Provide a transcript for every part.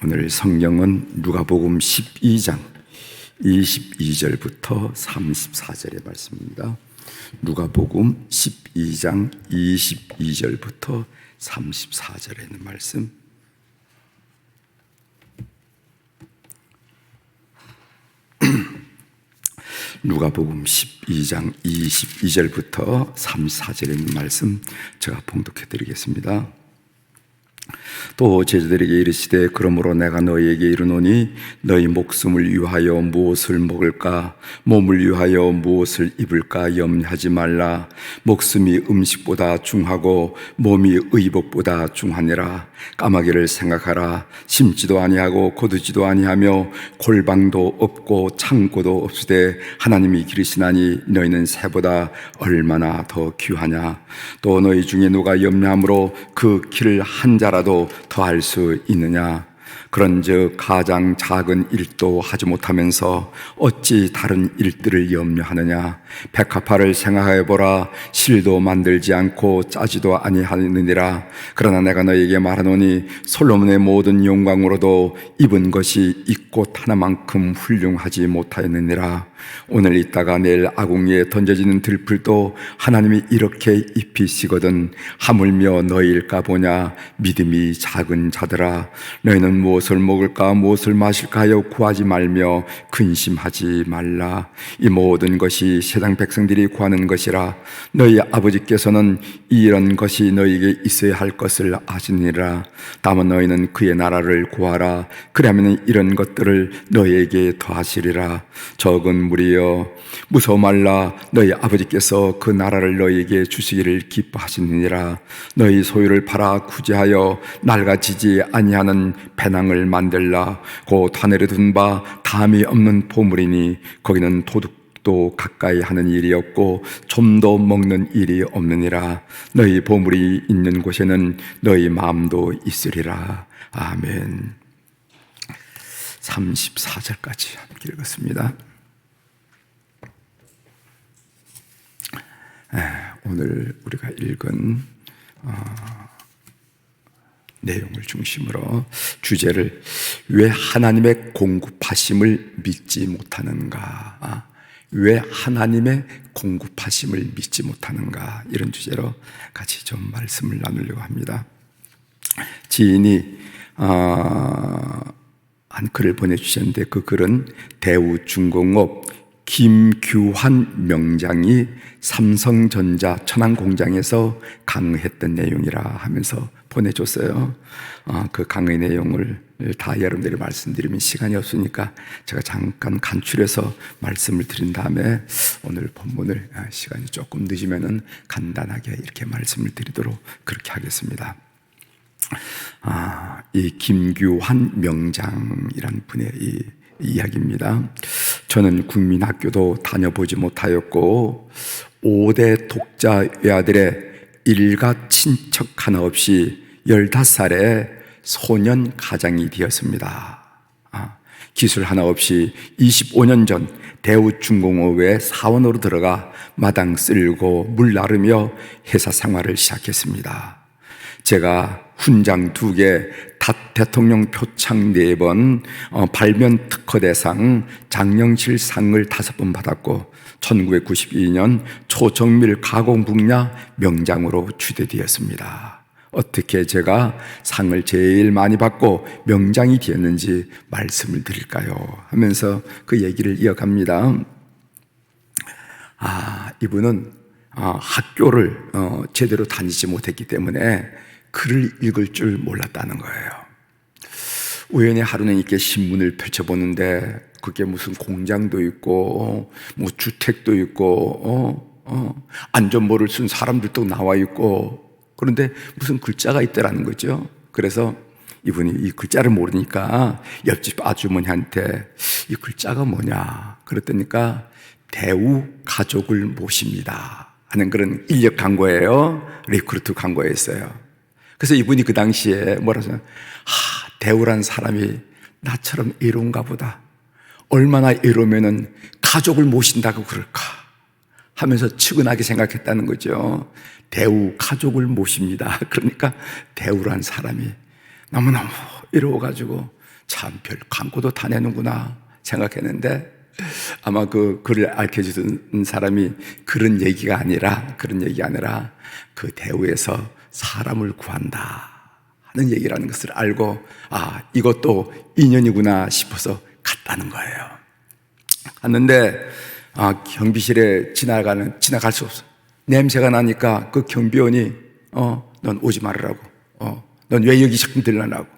오늘 성경은 누가복음 12장 22절부터 34절의 말씀입니다. 누가복음 12장 22절부터 34절에 있는 말씀. 누가복음 12장 22절부터 34절에 있는 말씀 제가 봉독해 드리겠습니다. 또 제자들에게 이르시되 그러므로 내가 너희에게 이르노니 너희 목숨을 위하여 무엇을 먹을까 몸을 위하여 무엇을 입을까 염려하지 말라. 목숨이 음식보다 중하고 몸이 의복보다 중하니라. 까마귀를 생각하라. 심지도 아니하고 거두지도 아니하며 골방도 없고 창고도 없으되 하나님이 기르시나니 너희는 새보다 얼마나 더 귀하냐. 또 너희 중에 누가 염려함으로 그 길을 한 자라도 더할 수 있느냐. 그런즉 가장 작은 일도 하지 못하면서 어찌 다른 일들을 염려하느냐. 백합화를 생각해 보라. 실도 만들지 않고 짜지도 아니하느니라. 그러나 내가 너희에게 말하노니 솔로몬의 모든 영광으로도 입은 것이 이 꽃 하나만큼 훌륭하지 못하였느니라. 오늘 있다가 내일 아궁이에 던져지는 들풀도 하나님이 이렇게 입히시거든. 하물며 너희일까 보냐. 믿음이 작은 자들아, 너희는 무엇을 먹을까 무엇을 마실까 하여 구하지 말며 근심하지 말라. 이 모든 것이 세상 백성들이 구하는 것이라. 너희 아버지께서는 이런 것이 너희에게 있어야 할 것을 아시니라. 다만 너희는 그의 나라를 구하라. 그러면 이런 것들을 너희에게 더하시리라. 적은 무리여 무서워 말라. 너희 아버지께서 그 나라를 너희에게 주시기를 기뻐하시느니라. 너희 소유를 팔아 구제하여 낡아지지 아니하는 배낭을 만들라. 곧 하늘에 둔 바 담이 없는 보물이니 거기는 도둑도 가까이 하는 일이 없고 좀도 먹는 일이 없느니라. 너희 보물이 있는 곳에는 너희 마음도 있으리라. 아멘. 34절까지 함께 읽었습니다. 오늘 우리가 읽은 내용을 중심으로 주제를 왜 하나님의 공급하심을 믿지 못하는가, 왜 하나님의 공급하심을 믿지 못하는가, 이런 주제로 같이 좀 말씀을 나누려고 합니다. 지인이 한 글을 보내주셨는데 그 글은 대우중공업 김규환 명장이 삼성전자 천안공장에서 강의했던 내용이라 하면서 보내줬어요. 그 강의 내용을 다 여러분들이 말씀드리면 시간이 없으니까 제가 잠깐 간추려서 말씀을 드린 다음에 오늘 본문을 시간이 조금 늦으면은 간단하게 이렇게 말씀을 드리도록 그렇게 하겠습니다. 이 김규환 명장이란 분의 이 이야기입니다. 저는 국민학교도 다녀보지 못하였고 5대 독자 외아들의 일가 친척 하나 없이 15살에 소년 가장이 되었습니다. 기술 하나 없이 25년 전 대우중공업에 사원으로 들어가 마당 쓸고 물 나르며 회사 생활을 시작했습니다. 제가 훈장 2개, 대통령 표창 4번, 발면 특허대상, 장영실상을 5번 받았고 1992년 초정밀 가공 분야 명장으로 추대되었습니다. 어떻게 제가 상을 제일 많이 받고 명장이 되었는지 말씀을 드릴까요? 하면서 그 얘기를 이어갑니다. 이분은 학교를 제대로 다니지 못했기 때문에 글을 읽을 줄 몰랐다는 거예요. 우연히 하루는 이렇게 신문을 펼쳐보는데 그게 무슨 공장도 있고 뭐 주택도 있고 안전모를 쓴 사람들도 나와 있고, 그런데 무슨 글자가 있더라는 거죠. 그래서 이분이 이 글자를 모르니까 옆집 아주머니한테 이 글자가 뭐냐 그랬더니까 대우 가족을 모십니다 하는 그런 인력 광고예요. 리크루트 광고였어요. 그래서 이분이 그 당시에 뭐라 하잖아요. 대우란 사람이 나처럼 이로운가 보다. 얼마나 이로우면은 가족을 모신다고 그럴까 하면서 측은하게 생각했다는 거죠. 대우 가족을 모십니다. 그러니까 대우란 사람이 너무너무 이러워가지고 참 별 광고도 다 내는구나 생각했는데, 아마 그 글을 알려주던 사람이 그런 얘기가 아니라 그 대우에서 사람을 구한다 하는 얘기라는 것을 알고, 아, 이것도 인연이구나 싶어서 갔다는 거예요. 갔는데 경비실에 지나갈 수 없어. 냄새가 나니까 그 경비원이 넌 오지 말으라고, 넌 왜 여기 자꾸 들러나고,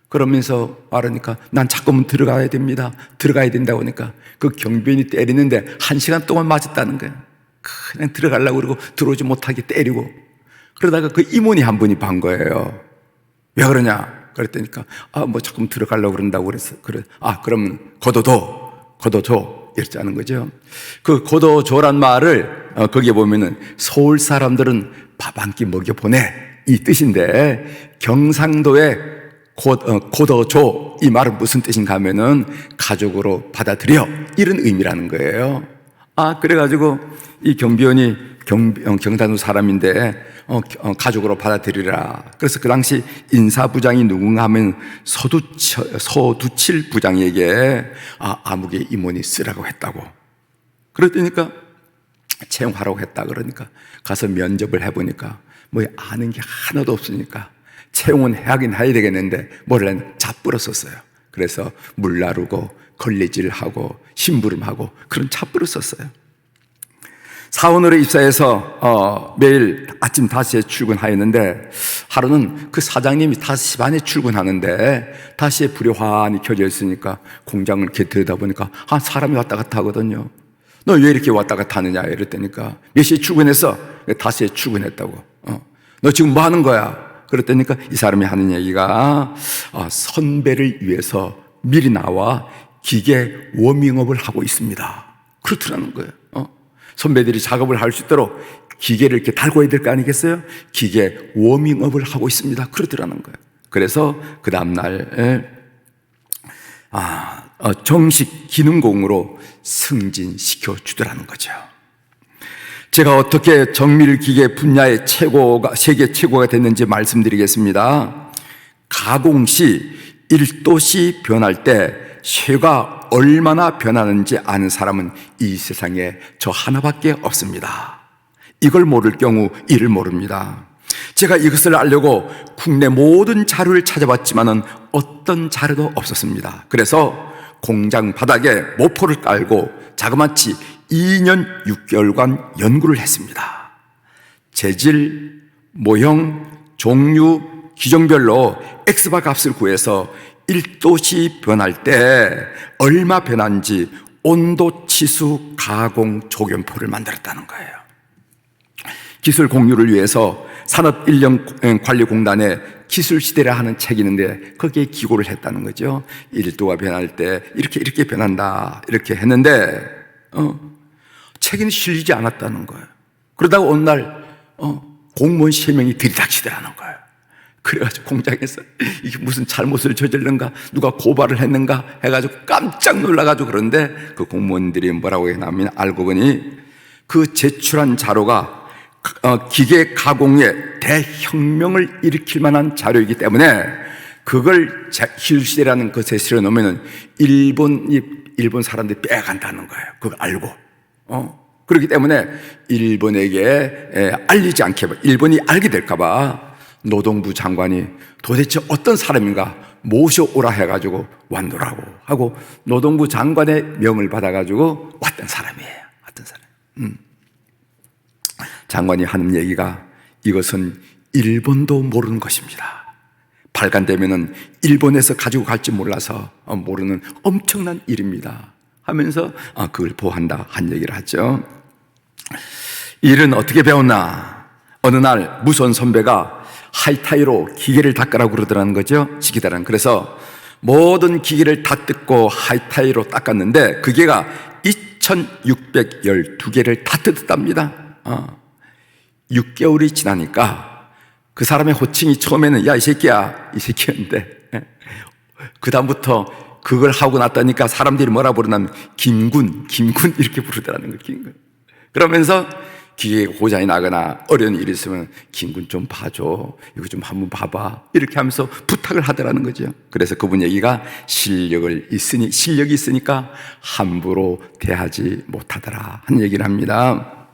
그러면서 말하니까 난 자꾸만 들어가야 된다고 하니까 그 경비원이 때리는데 1시간 동안 맞았다는 거예요. 그냥 들어가려고 그러고 들어오지 못하게 때리고. 그러다가 그 임원이 한 분이 반 거예요. 왜 그러냐 그랬더니까 뭐 자꾸 들어가려고 그런다고 그래서, 그러면 걷어줘 이랬자는 거죠. 그 걷어줘란 말을 거기에 보면은 서울 사람들은 밥 한 끼 먹여보내 이 뜻인데, 경상도에 걷어줘 이 말은 무슨 뜻인가 하면은 가족으로 받아들여 이런 의미라는 거예요. 그래가지고 이 경비원이 경상도 사람인데 가족으로 받아들이라. 그래서 그 당시 인사부장이 누군가 하면 서두칠 부장에게 아무개 임원이 쓰라고 했다고. 그랬더니까 채용하라고 했다. 그러니까 가서 면접을 해보니까 뭐 아는 게 하나도 없으니까 채용은 하긴 해야 되겠는데 뭐를 잡부러 썼어요. 그래서 물 나르고 걸레질하고 심부름하고 그런 잡부러 썼어요. 사원으로 입사해서 매일 아침 5시에 출근하였는데, 하루는 그 사장님이 5시 반에 출근하는데 5시에 불이 환히 켜져 있으니까 공장을 이렇게 들여다보니까 사람이 왔다 갔다 하거든요. 너 왜 이렇게 왔다 갔다 하느냐 이랬더니까 몇 시에 출근했어? 5시에 출근했다고. 너 지금 뭐 하는 거야? 그랬더니까 이 사람이 하는 얘기가 선배를 위해서 미리 나와 기계 워밍업을 하고 있습니다. 그렇더라는 거예요. 선배들이 작업을 할 수 있도록 기계를 이렇게 달궈야 될 거 아니겠어요? 기계 워밍업을 하고 있습니다. 그러더라는 거예요. 그래서 그 다음날 정식 기능공으로 승진시켜 주더라는 거죠. 제가 어떻게 정밀기계 분야의 세계 최고가 됐는지 말씀드리겠습니다. 가공시 1도씨 변할 때 쇠가 얼마나 변하는지 아는 사람은 이 세상에 저 하나밖에 없습니다. 이걸 모를 경우 이를 모릅니다. 제가 이것을 알려고 국내 모든 자료를 찾아봤지만은 어떤 자료도 없었습니다. 그래서 공장 바닥에 모포를 깔고 자그마치 2년 6개월간 연구를 했습니다. 재질, 모형, 종류, 기종별로 X바 값을 구해서 1도씨 변할 때 얼마 변한지 온도 치수 가공 조견표를 만들었다는 거예요. 기술 공유를 위해서 산업인력관리공단의 기술시대라 하는 책이 있는데 거기에 기고를 했다는 거죠. 1도가 변할 때 이렇게 변한다 이렇게 했는데 책에는 실리지 않았다는 거예요. 그러다가 어느 날 공무원 3명이 들이닥치더라는 거예요. 그래가지고 공장에서 이게 무슨 잘못을 저질른가, 누가 고발을 했는가 해가지고 깜짝 놀라가지고, 그런데 그 공무원들이 뭐라고 했냐면, 알고 보니 그 제출한 자료가 기계 가공의 대혁명을 일으킬 만한 자료이기 때문에 그걸 기술시대라는 것에 실어놓으면 일본 사람들이 빼간다는 거예요. 그걸 알고. 그렇기 때문에 일본에게 알리지 않게, 일본이 알게 될까봐 노동부 장관이 도대체 어떤 사람인가 모셔오라 해가지고 왔노라고 하고 노동부 장관의 명을 받아가지고 왔던 사람이에요. 장관이 하는 얘기가, 이것은 일본도 모르는 것입니다. 발간되면은 일본에서 가지고 갈지 몰라서 모르는 엄청난 일입니다 하면서 그걸 보한다 한 얘기를 하죠. 일은 어떻게 배웠나? 어느 날 무선 선배가 하이타이로 기계를 닦으라고 그러더라는 거죠. 시키더라는. 그래서 모든 기계를 다 뜯고 하이타이로 닦았는데 그게가 2612개를 다 뜯었답니다. 6개월이 지나니까 그 사람의 호칭이 처음에는 야 이 새끼였는데 그 다음부터 그걸 하고 났다니까 사람들이 뭐라 부르냐면 김군 이렇게 부르더라는 거예요. 김군. 그러면서 기계가 고장이 나거나 어려운 일이 있으면 김군 좀 봐줘, 이거 좀 한번 봐봐, 이렇게 하면서 부탁을 하더라는 거죠. 그래서 그분 얘기가 실력이 있으니까 함부로 대하지 못하더라 하는 얘기를 합니다.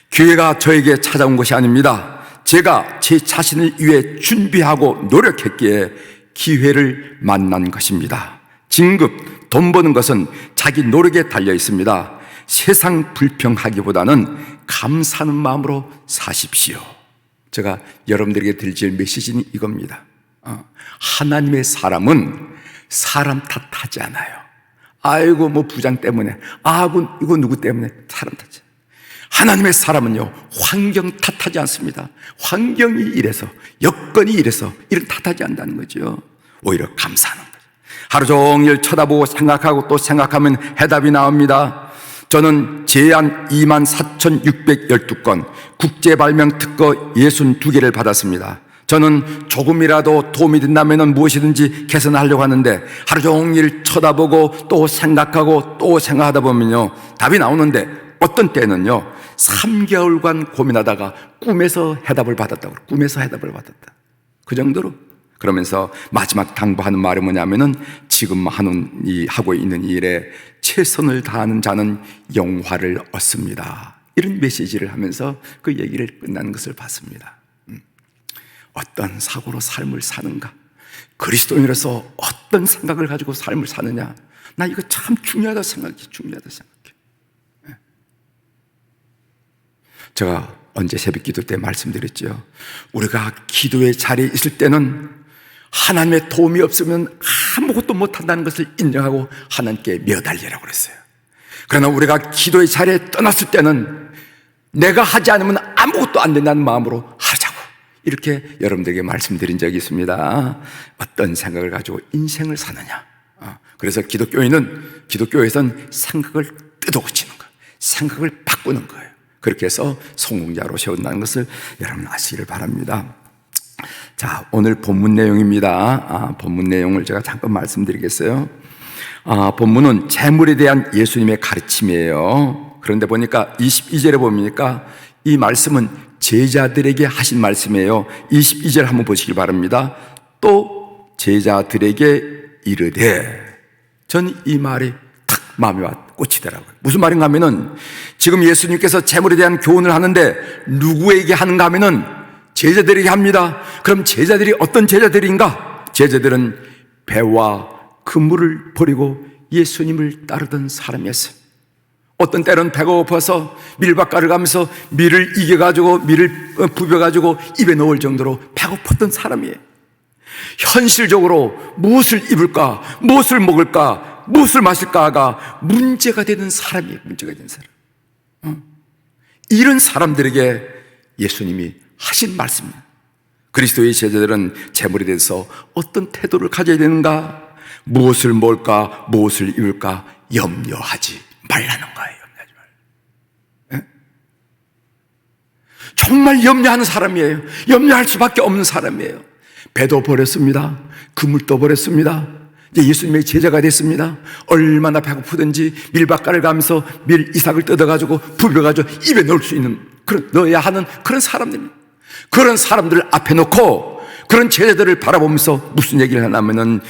기회가 저에게 찾아온 것이 아닙니다. 제가 제 자신을 위해 준비하고 노력했기에 기회를 만난 것입니다. 진급, 돈 버는 것은 자기 노력에 달려 있습니다. 세상 불평하기보다는 감사하는 마음으로 사십시오. 제가 여러분들에게 드릴 메시지는 이겁니다. 하나님의 사람은 사람 탓하지 않아요. 아이고 뭐 부장 때문에, 이거 누구 때문에, 사람 탓하지. 하나님의 사람은요, 환경 탓하지 않습니다. 환경이 이래서, 여건이 이래서, 이런 탓하지 않는다는 거죠. 오히려 감사하는 거죠. 하루 종일 쳐다보고 생각하고 또 생각하면 해답이 나옵니다. 저는 제안 24,612건, 국제 발명 특허 62개를 받았습니다. 저는 조금이라도 도움이 된다면 무엇이든지 개선하려고 하는데, 하루 종일 쳐다보고 또 생각하고 또 생각하다 보면요, 답이 나오는데, 어떤 때는요 3개월간 고민하다가 꿈에서 해답을 받았다고. 꿈에서 해답을 받았다. 그 정도로. 그러면서 마지막 당부하는 말이 뭐냐면은, 지금 하고 있는 일에 최선을 다하는 자는 영화를 얻습니다, 이런 메시지를 하면서 그 얘기를 끝나는 것을 봤습니다. 어떤 사고로 삶을 사는가, 그리스도인으로서 어떤 생각을 가지고 삶을 사느냐, 나 이거 참 중요하다 생각해. 제가 언제 새벽 기도 때 말씀드렸죠. 우리가 기도의 자리에 있을 때는 하나님의 도움이 없으면 아무것도 못한다는 것을 인정하고 하나님께 매달리라고 그랬어요. 그러나 우리가 기도의 자리에 떠났을 때는 내가 하지 않으면 아무것도 안 된다는 마음으로 하자고, 이렇게 여러분들에게 말씀드린 적이 있습니다. 어떤 생각을 가지고 인생을 사느냐. 그래서 기독교에서는 생각을 뜯어고치는 거예요. 생각을 바꾸는 거예요. 그렇게 해서 성공자로 세운다는 것을 여러분 아시기를 바랍니다. 자, 오늘 본문 내용입니다. 본문 내용을 제가 잠깐 말씀드리겠어요. 본문은 재물에 대한 예수님의 가르침이에요. 그런데 보니까 22절에 보니까 이 말씀은 제자들에게 하신 말씀이에요. 22절 한번 보시기 바랍니다. 또 제자들에게 이르되, 전 이 말이 탁 마음에 꽂히더라고요. 무슨 말인가 하면은, 지금 예수님께서 재물에 대한 교훈을 하는데 누구에게 하는가 하면은 제자들에게 합니다. 그럼 제자들이 어떤 제자들인가? 제자들은 배와 그물을 버리고 예수님을 따르던 사람이었어요. 어떤 때는 배가 고파서 밀밭가를 가면서 밀을 이겨가지고, 밀을 부벼가지고 입에 넣을 정도로 배고팠던 사람이에요. 현실적으로 무엇을 입을까, 무엇을 먹을까, 무엇을 마실까가 문제가 되는 사람이에요. 문제가 되는 사람. 이런 사람들에게 예수님이 하신 말씀입니다. 그리스도의 제자들은 재물에 대해서 어떤 태도를 가져야 되는가, 무엇을 먹을까, 무엇을 입을까 염려하지 말라는 거예요. 염려하지 말. 정말 염려하는 사람이에요. 염려할 수밖에 없는 사람이에요. 배도 버렸습니다. 그물도 버렸습니다. 이제 예수님의 제자가 됐습니다. 얼마나 배고프든지 밀밭가를 가면서 밀 이삭을 뜯어가지고 부벼가지고 입에 넣을 수 있는, 넣어야 하는 그런 사람들입니다. 그런 사람들을 앞에 놓고 그런 제자들을 바라보면서 무슨 얘기를 하냐면은,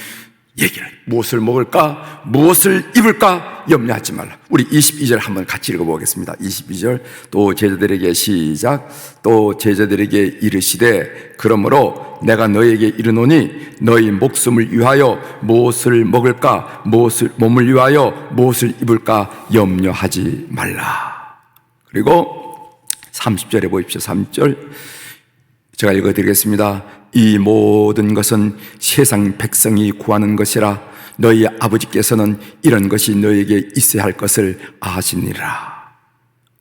무엇을 먹을까, 무엇을 입을까 염려하지 말라. 우리 22절 한번 같이 읽어보겠습니다. 22절, 또 제자들에게 시작. 또 제자들에게 이르시되, 그러므로 내가 너희에게 이르노니 너희 목숨을 위하여 무엇을 먹을까, 몸을 위하여 무엇을 입을까 염려하지 말라. 그리고 30절에 보십시오. 30절 제가 읽어드리겠습니다. 이 모든 것은 세상 백성이 구하는 것이라 너희 아버지께서는 이런 것이 너희에게 있어야 할 것을 아시니라.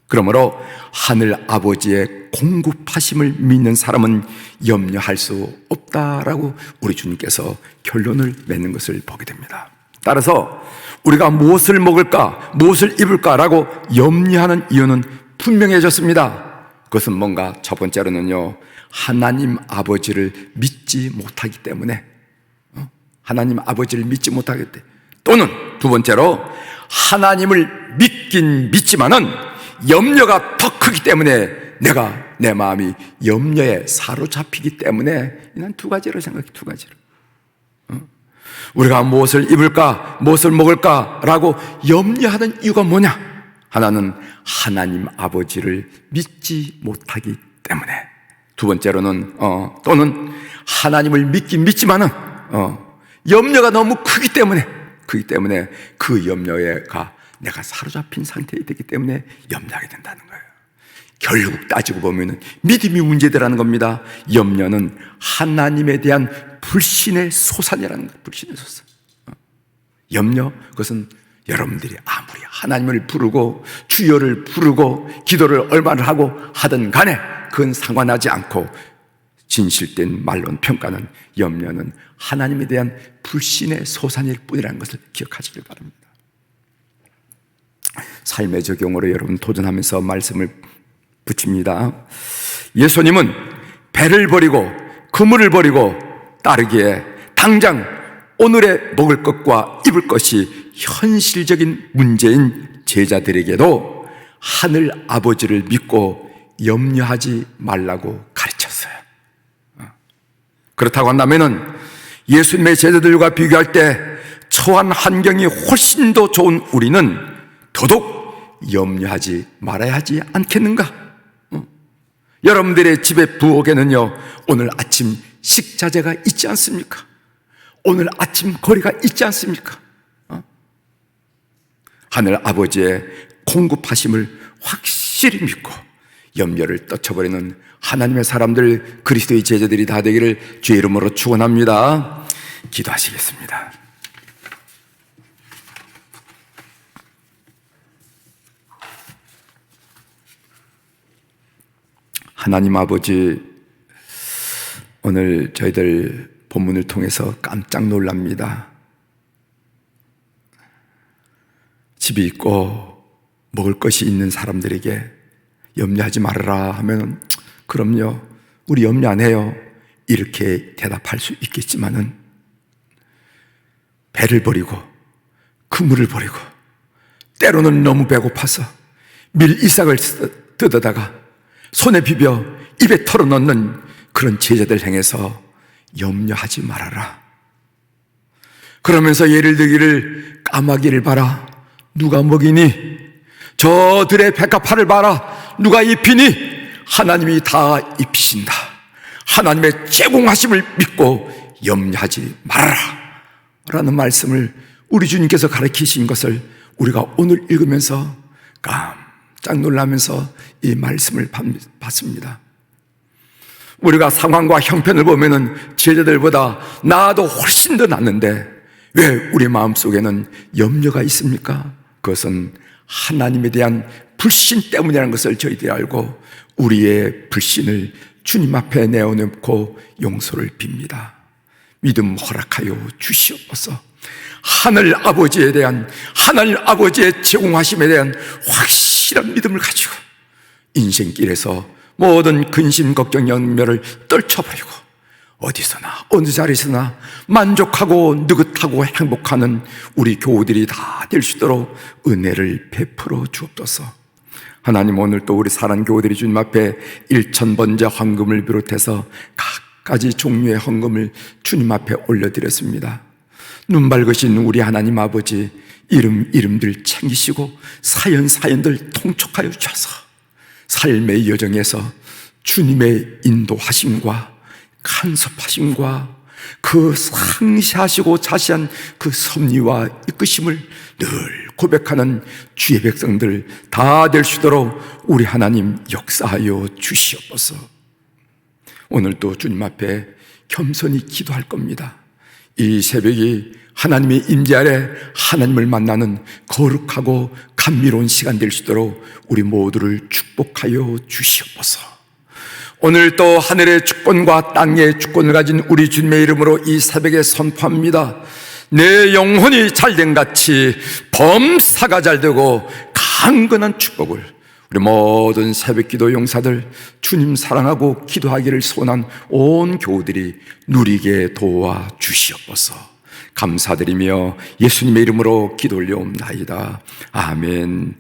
그러므로 하늘 아버지의 공급하심을 믿는 사람은 염려할 수 없다라고 우리 주님께서 결론을 맺는 것을 보게 됩니다. 따라서 우리가 무엇을 먹을까, 무엇을 입을까라고 염려하는 이유는 분명해졌습니다. 그것은 뭔가 첫 번째로는요, 하나님 아버지를 믿지 못하기 때문에, 하나님 아버지를 믿지 못하기 때문에, 또는 두 번째로 하나님을 믿긴 믿지만은 염려가 더 크기 때문에 내 마음이 염려에 사로잡히기 때문에 난 두 가지로 생각해. 두 가지로. 우리가 무엇을 입을까, 무엇을 먹을까라고 염려하는 이유가 뭐냐? 하나는 하나님 아버지를 믿지 못하기 때문에, 두 번째로는 또는 하나님을 믿긴 믿지만은 염려가 너무 크기 때문에 그 염려가 내가 사로잡힌 상태에 되기 때문에 염려하게 된다는 거예요. 결국 따지고 보면은 믿음이 문제되라는 겁니다. 염려는 하나님에 대한 불신의 소산이라는 거예요. 불신의 소산. 염려, 그것은 여러분들이 아무리 하나님을 부르고 주여를 부르고 기도를 얼마나 하고 하든 간에 그건 상관하지 않고, 진실된 말론 평가는 염려는 하나님에 대한 불신의 소산일 뿐이라는 것을 기억하시길 바랍니다. 삶의 적용으로 여러분 도전하면서 말씀을 붙입니다. 예수님은 배를 버리고 그물을 버리고 따르기에 당장 오늘의 먹을 것과 입을 것이 현실적인 문제인 제자들에게도 하늘 아버지를 믿고 염려하지 말라고 가르쳤어요. 그렇다고 한다면은 예수님의 제자들과 비교할 때 처한 환경이 훨씬 더 좋은 우리는 더더욱 염려하지 말아야 하지 않겠는가? 여러분들의 집의 부엌에는요, 오늘 아침 식자재가 있지 않습니까? 오늘 아침 거리가 있지 않습니까? 하늘 아버지의 공급하심을 확실히 믿고 염려를 떨쳐버리는 하나님의 사람들, 그리스도의 제자들이 다 되기를 주의 이름으로 축원합니다. 기도하시겠습니다. 하나님 아버지, 오늘 저희들 본문을 통해서 깜짝 놀랍니다. 집이 있고 먹을 것이 있는 사람들에게 염려하지 말아라 하면, 그럼요, 우리 염려 안 해요, 이렇게 대답할 수 있겠지만은, 배를 버리고 그물을 버리고 때로는 너무 배고파서 밀이삭을 뜯어다가 손에 비벼 입에 털어넣는 그런 제자들 향해서 염려하지 말아라. 그러면서 예를 들기를, 까마귀를 봐라, 누가 먹이니? 저들의 백합화를 봐라, 누가 입히니? 하나님이 다 입히신다. 하나님의 제공하심을 믿고 염려하지 말아라 라는 말씀을 우리 주님께서 가르치신 것을 우리가 오늘 읽으면서 깜짝 놀라면서 이 말씀을 받습니다. 우리가 상황과 형편을 보면은 제자들보다 나아도 훨씬 더 낫는데 왜 우리 마음속에는 염려가 있습니까? 그것은 하나님에 대한 불신 때문이라는 것을 저희들이 알고 우리의 불신을 주님 앞에 내어놓고 용서를 빕니다. 믿음 허락하여 주시옵소서. 하늘 아버지에 대한, 하늘 아버지의 제공하심에 대한 확실한 믿음을 가지고 인생길에서 모든 근심, 걱정, 염려를 떨쳐버리고 어디서나 어느 자리에서나 만족하고 느긋하고 행복하는 우리 교우들이 다 될 수 있도록 은혜를 베풀어 주옵소서. 하나님, 오늘 또 우리 사랑하는 교우들이 주님 앞에 1,000번째 헌금을 비롯해서 각가지 종류의 헌금을 주님 앞에 올려드렸습니다. 눈 밝으신 우리 하나님 아버지, 이름들 챙기시고 사연들 통촉하여 주셔서 삶의 여정에서 주님의 인도하심과 간섭하심과 그 상시하시고 자세한 그 섭리와 이끄심을 늘 고백하는 주의 백성들 다 될 수 있도록 우리 하나님 역사하여 주시옵소서. 오늘도 주님 앞에 겸손히 기도할 겁니다. 이 새벽이 하나님의 임재 아래 하나님을 만나는 거룩하고 감미로운 시간 될 수 있도록 우리 모두를 축복하여 주시옵소서. 오늘 또 하늘의 주권과 땅의 주권을 가진 우리 주님의 이름으로 이 새벽에 선포합니다. 내 영혼이 잘된 같이 범사가 잘되고 강건한 축복을 우리 모든 새벽기도 용사들, 주님 사랑하고 기도하기를 소원한 온 교우들이 누리게 도와 주시옵소서. 감사드리며 예수님의 이름으로 기도 올려옵나이다. 아멘.